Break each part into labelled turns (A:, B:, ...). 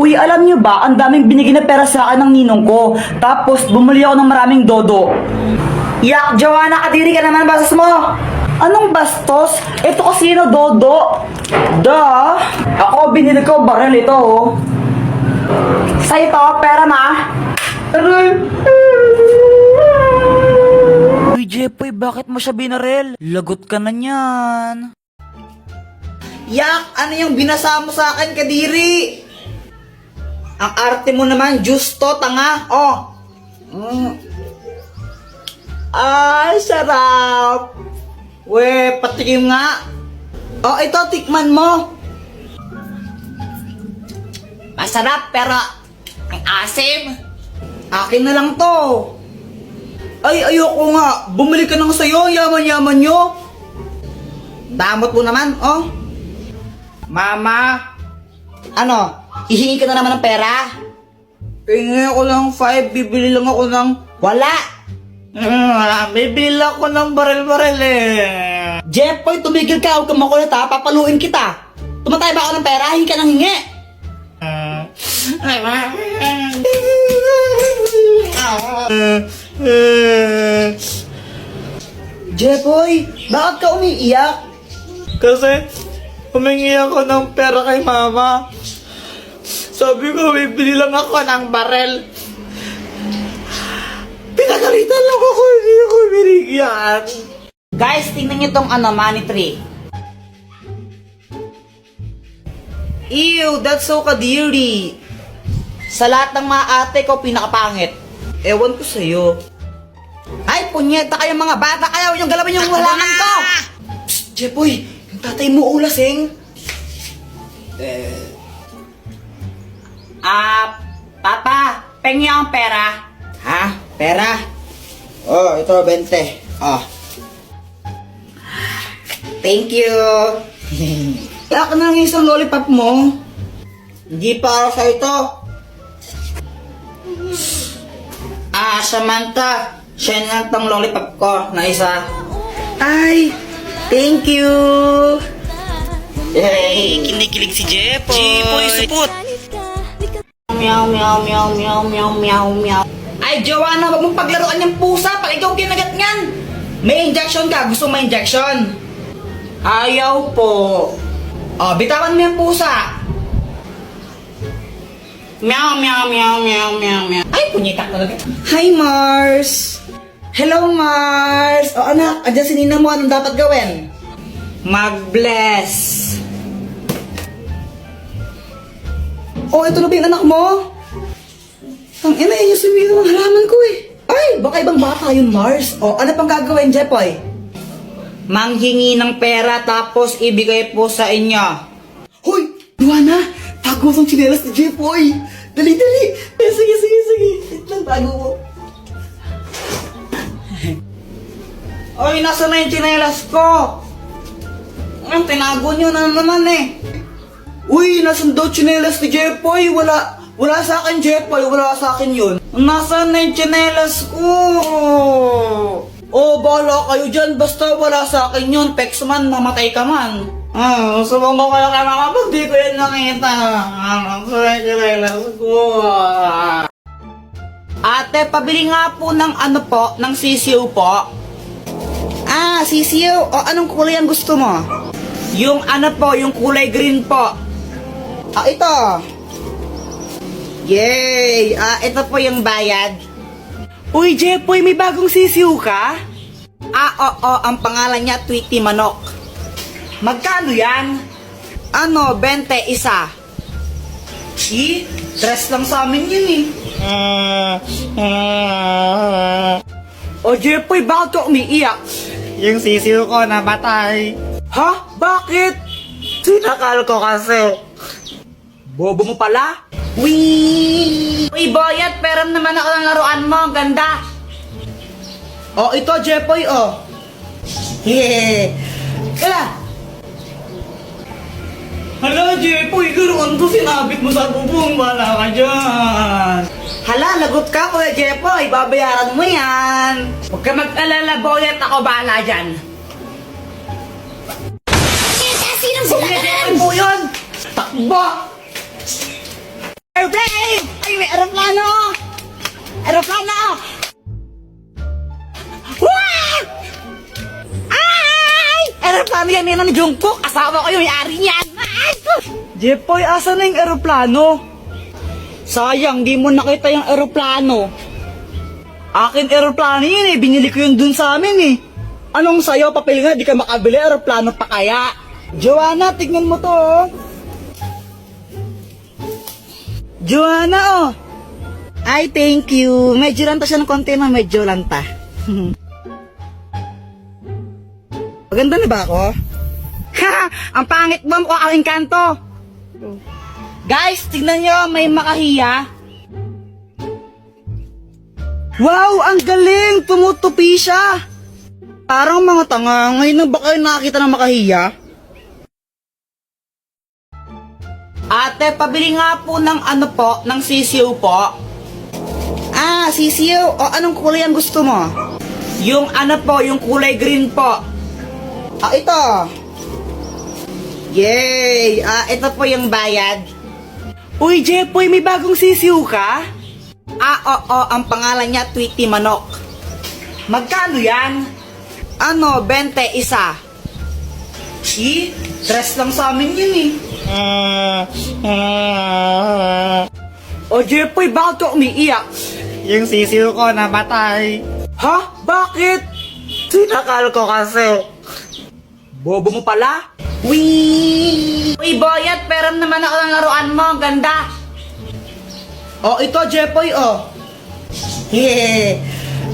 A: Uy, alam niyo ba, ang daming binigay na pera sa akin ng ninong ko. Tapos, bumuli ako ng maraming dodo. Yak, Joanna, kadiri ka naman, bastos mo! Anong bastos? Ito kasi yun, dodo. Da! Ako, binili ko, baril ito, oh. Sa ito, pera ma. Uy, Jepoy, bakit mo siya binaril? Lagot ka na niyan.
B: Yak, ano yung binasa mo sa akin, kadiri? Ang arte mo naman, justo, tanga. Oh. Ay, sarap. We, patikim nga. Oh, ito, tikman mo. Masarap, pero ang asim. Akin na lang to. Ay, ayoko nga. Bumili ka ng sayo, yaman-yaman nyo. Damot mo naman, oh. Mama. Ano? Hihingi ka na naman ng pera? Hingi ako ng 5, bibili lang ako ng... Wala! Bibili ako ng baril-baril eh. Jepoy, tumigil ka, huwag kang makulit ha, papaluin kita. Tumatay ba ako ng pera? Hingi ka ng hingi. Jepoy, bakit ka umiiyak?
C: Kasi, humingi ako ng pera kay mama. Sabi ko, bibili lang ako ng barel. Pinagalitan lang ako, hindi ako binigyan.
B: Guys, tingnan nyo tong money tree. Ew, that's so kadiri. Sa lahat ng mga ate ko, pinakapangit. Ewan ko sa'yo. Ay, punyeta kayo mga bata, ayaw yung galawin yung halaman ko! Psst, Jepoy, yung tatay mo ulasing. Papa, pengi ang pera. Ha? Pera? Oh, ito, 20. Oh. Thank you. Ako na ng isang lollipop mo. Hindi para sa ito. Samantha. Siya na tong lollipop ko na isa. Ay, thank you. Yay, kinikilig si Jepoy. Jepoy, supot. Meow, meow, meow, meow, meow, meow, meow. Ay, Joanna, wag mong paglaruan yung pusa pag ikaw kinagat niyan. May injection ka. Gusto mo may injection? Ayaw po. Oh, bitawan mo yung pusa. Meow, meow, meow, meow, meow, meow. Ay, punyitak talaga. Hi, Mars. Hello, Mars. O anak, andyan si Nina mo. Anong dapat gawin? Mag-bless. Oh, ito na ba yung anak mo? Ang ina, yun yung sumiyo ng halaman ko eh. Ay, baka ibang bata yun, Mars. O, ano pang gagawin, Jepoy? Manghingi ng pera tapos ibigay po sa inyo. Hoy, Luana, tago ang tsinelas ni Jepoy. Dali, dali. Sige, sige, sige. Wait lang, tago mo. Oy, nasa na yung tsinelas ko? Ang tinago nyo na naman eh. Uy, nasan daw tsinelas ni Jepoy? Wala sa akin, Jepoy. Wala sa akin yun. Nasaan na yung tsinelas ko? Oh, bahala kayo dyan. Basta wala sa akin yun. Pex man, mamatay ka man. Subong ko kayo kay mama pag di ko yun nakita. Nasaan yung tsinelas ko? Ate, pabili nga po ng ano po, ng sisiw po. Sisiw. O, anong kulay ang gusto mo? Yung ano po, yung kulay green po. Ito. Yay! Ito po yung bayad. Uy, Jepoy, may bagong sisiw ka? Oo, ang pangalan niya, Tweety Manok. Magkano yan? 20 isa. Dress lang sa amin yun eh. O, Jepoy, bakit ka umiiyak?
C: Yung sisiw ko namatay.
B: Ha? Bakit?
C: Sinakal ko kasi.
B: Bobo mo pala? Uy, Boyat, peram naman ako ng laruan mo. Ang ganda. Oh, ito, Jepoy, oh. Yeah.
C: Hala, Jepoy, garoon ko sinabit mo sa bubong. Wala ka dyan.
B: Hala, lagot ka, Kuya Jepoy. Babayaran mo yan. Huwag ka mag-alala, Boyat. Ako bahala dyan.
D: Sinong
B: Kuya Jepoy po yun. Takbo. Airplane! Ay, may aeroplano! Aeroplano! Wah! Ay! Aeroplano yan ni Jungkook. Asawa ko yung may-ari niyan. Ay!
A: Jepoy, asa na yung eroplano?
B: Sayang, di mo nakita yung aeroplano.
A: Akin eroplano yun eh, binili ko yun dun sa amin eh.
B: Anong sayo, papel nga, di ka makabili, aeroplano pa kaya? Joanna, tignan mo to, oh.
A: Joanna oh!
B: Ay, thank you. Medyo lanta siya ng konti na, medyo lanta. Maganda na ba ako? Ha! Ang pangit mo, mukha kang engkanto. Guys, tignan nyo, may makahiya.
A: Wow, ang galing! Tumutupi siya!
B: Parang mga tanga, ngayon na ba kayo nakakita ng makahiya? Ate, pabili nga po ng ano po, ng sisiw po. Ah, sisiw. O, anong kulay ang gusto mo? Yung ano po, yung kulay green po. Ah, ito. Yay! Ah, ito po yung bayad.
A: Uy, Jepoy, may bagong sisiw ka?
B: Ah, oo, ang pangalan niya Tweety Manok.
A: Magkano yan?
B: Ano, 20 isa. Stress lang sa amin yun eh.
A: O Jepoy, bakit ka umiiyak?
C: Yung sisiw ko namatay.
A: Ha? Bakit?
C: Sinakal ko kasi.
A: Bobo mo pala?
B: Wee! Uy, Boyat, peram naman ako ng laruan mo. Ang ganda. Oh, ito, Jepoy, oh. Yeah.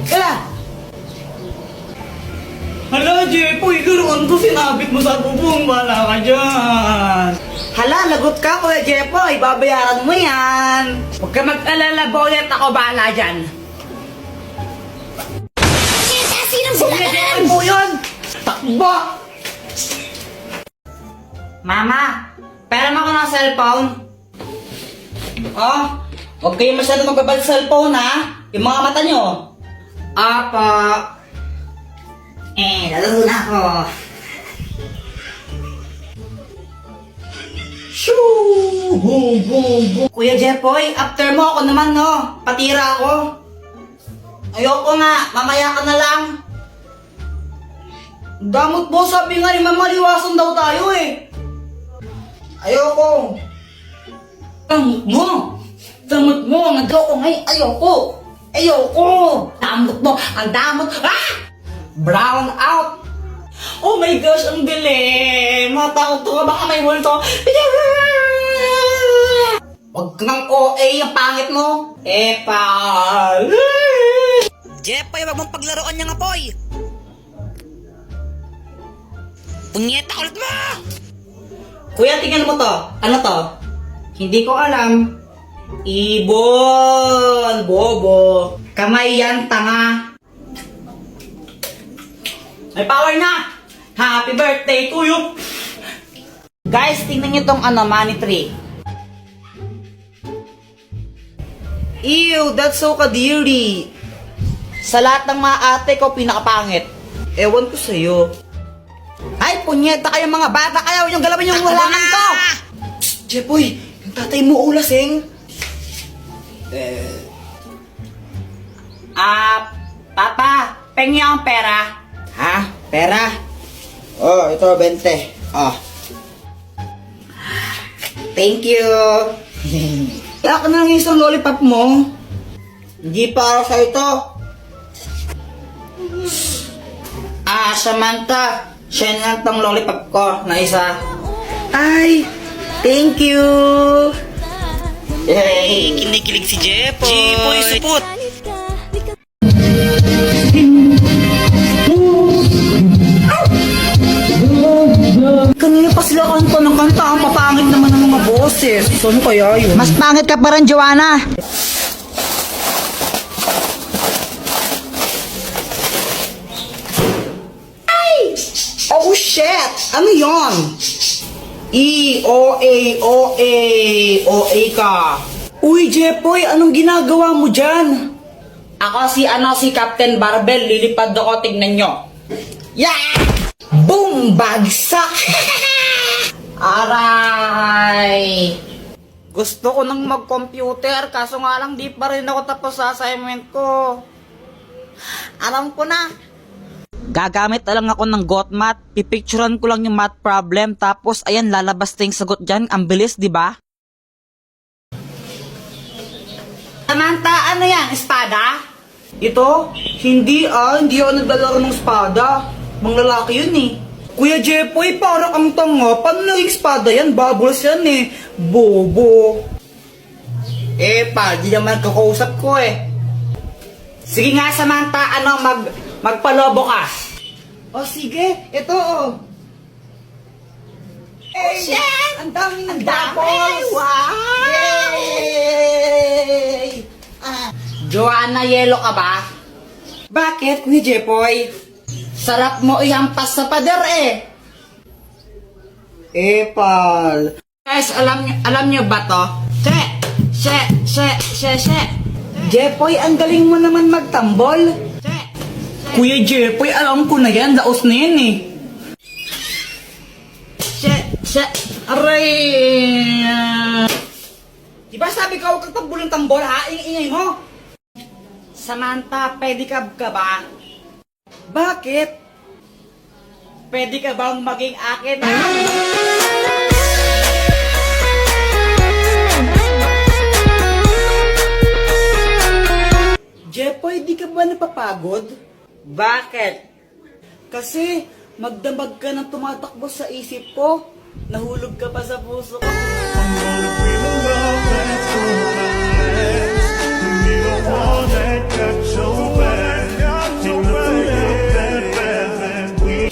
B: Kaya,
A: Hala, Jepoy, laruan ko sinabit mo sa bubong. Wala ka dyan.
B: hala, lagot ka, Kuya Jepoy. Babayaran mo yan.
A: Huwag ka mag-alala, Boyat. Ako bahala dyan.
B: Kuya Jepoy po yun.
A: Takbo!
B: Mama, pera mo ako ng cellphone. Oh, huwag kayo masyado magbabal sa cellphone, ha? Yung mga mata nyo. Apa. Lalaro na ako. Shoo! Boom, boom, boom. Kuya Jepoy, after mo ako naman, no? Patira ako. Ayoko nga, mamaya ka na lang. Damot mo, sabi nga ni Mama, liwasan daw tayo eh. Ayoko. Damot mo. Damot mo. Nagdoko ngayon. Ayoko. Ayoko. Damot mo. Ang damot. Ah! Brown out. Oh my gosh, ang dilim. Matakot ko. Baka may multo. Huwag kang OA yung pangit mo. Epal. Jepoy, wag mong paglaruan niya nga, Poy. Punyeta ulit mo! Kuya, tingnan mo to. Ano to? Hindi ko alam. Ibon! Bobo! Kamay yan, tanga! May power na! Happy birthday to you! Guys, tingnan nyo tong ano, money tree. Ew, that's so kadiri. Sa lahat ng mga ate ko, pinakapangit. Ewan ko sa'yo. Ay, punyeta kayo mga bata kayo! Yung galawin yung halaman ko! Psst, Jepoy! Yung tatay mo ulasing! Papa! Pengi akong pera! Ha? Pera? Oh, ito, 20. Oh. Thank you! Ako na lang yung isang lollipop mo. Hindi para sa ito. Samantha! Siya na tong lollipop ko na isa. Ay! Thank you! Yay! Kinikilig si Jepoy! Jepoy, supot! Kanina pa sila kanta ng kanta. Ang papangit naman ng mga boses. Saan kaya yun? Mas pangit ka pa rin, Joanna! Oh shit! Ano yon? O-A ka.
A: Uy, Jepoy, anong ginagawa mo dyan?
B: Ako si Captain Barbell. Lilipad ako, tignan nyo. Yeah! Boom! Bagsak! Aray! Gusto ko nang mag-computer, kaso nga lang di pa rin ako tapos sa assignment ko. Alam ko na. Gagamit na lang ako ng GotMath, pipicturean ko lang yung math problem, tapos ayan, lalabas na yung sagot dyan. Ang bilis, di ba? Samantha, ano yan? Espada?
A: Ito? Hindi ako naglalaro ng espada. Mga lalaki yun eh. Kuya Jepoy, parang ang tanga. Paano naging espada yan? Bubbles yan eh. Bobo.
B: Pa, di naman kakausap ko eh. Sige nga, Samantha, magpalobo ka.
A: O sige, ito oh. Hey, ang daming bubbles.
B: Wow!
A: Yay!
B: Joanna, yelo ka ba?
A: Bakit, Kuya Jepoy?
B: Sarap mo ihampas sa pader eh.
A: Pal.
B: Guys, alam nyo ba to? She.
A: Jepoy, ang galing mo naman magtambol. Kuya Jepoy, alam ko na yan. Laos na yan eh.
B: She. Aray. Diba sabi ko huwag kang tambol ng tambol ha? Ingay mo. Samantha, pedicab ka ba?
A: Bakit?
B: Pwede ka bang maging akin?
A: Jepoy, di ka ba napapagod?
B: Bakit?
A: Kasi magdamag ka ng tumatakbo sa isip ko. Nahulog ka pa sa puso ko.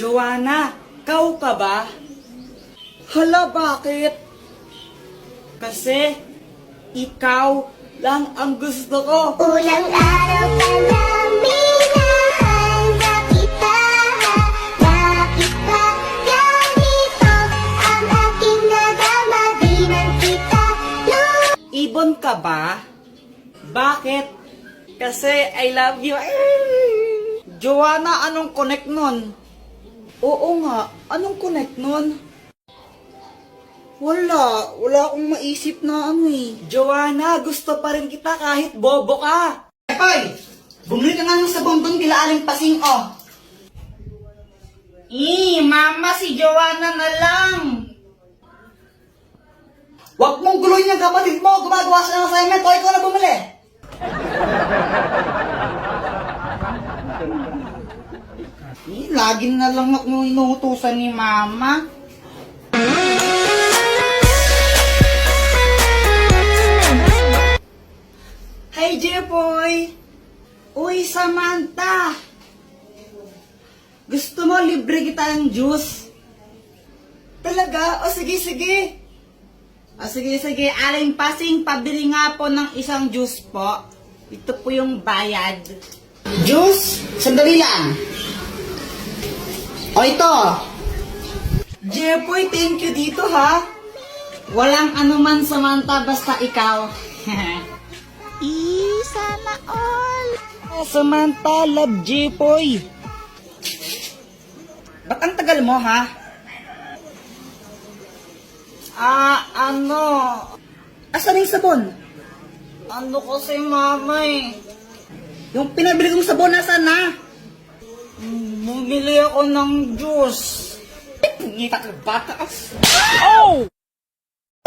A: Joanna, kau ka ba? Hala, bakit? Kasi ikaw lang ang gusto ko.
D: Ulang araw pa namin nahanda kita. Bakit ba ganito ang aking nadama? Di man kita
A: Ibon ka ba? Bakit? Kasi I love you.
B: Joanna, anong connect nun?
A: Oo nga, anong connect nun? Wala akong maisip na ano eh. Joanna, gusto pa rin kita kahit bobo ka.
B: Epoy, bumili ka nga ng sabong doon bila aling pasing oh. Mama, si Joanna na lang.
A: Huwag mong guluhin yung kapatid mo, gumagawa siya ng assignment, o ikaw na bumili.
B: Lagi na lang ako inuutusan ni Mama.
A: Hey, Jepoy!
B: Uy, Samantha!
A: Gusto mo libre kita ng juice? Talaga? O sige.
B: Sige, aling pasing, pabili nga po ng isang juice po. Ito po yung bayad. Juice? Sandali lang. O ito.
A: Jepoy, thank you dito ha.
B: Walang anuman, Samantha, basta ikaw.
D: Sana all.
A: Samantha, love Jepoy. Ba't ang tagal mo ha? Asan yung sabon?
B: Ano kasi, Mama eh.
A: Yung pinabili kong sabon, nasaan na?
B: Bumili ako ng juice.
A: Ngita ka bata. Oh!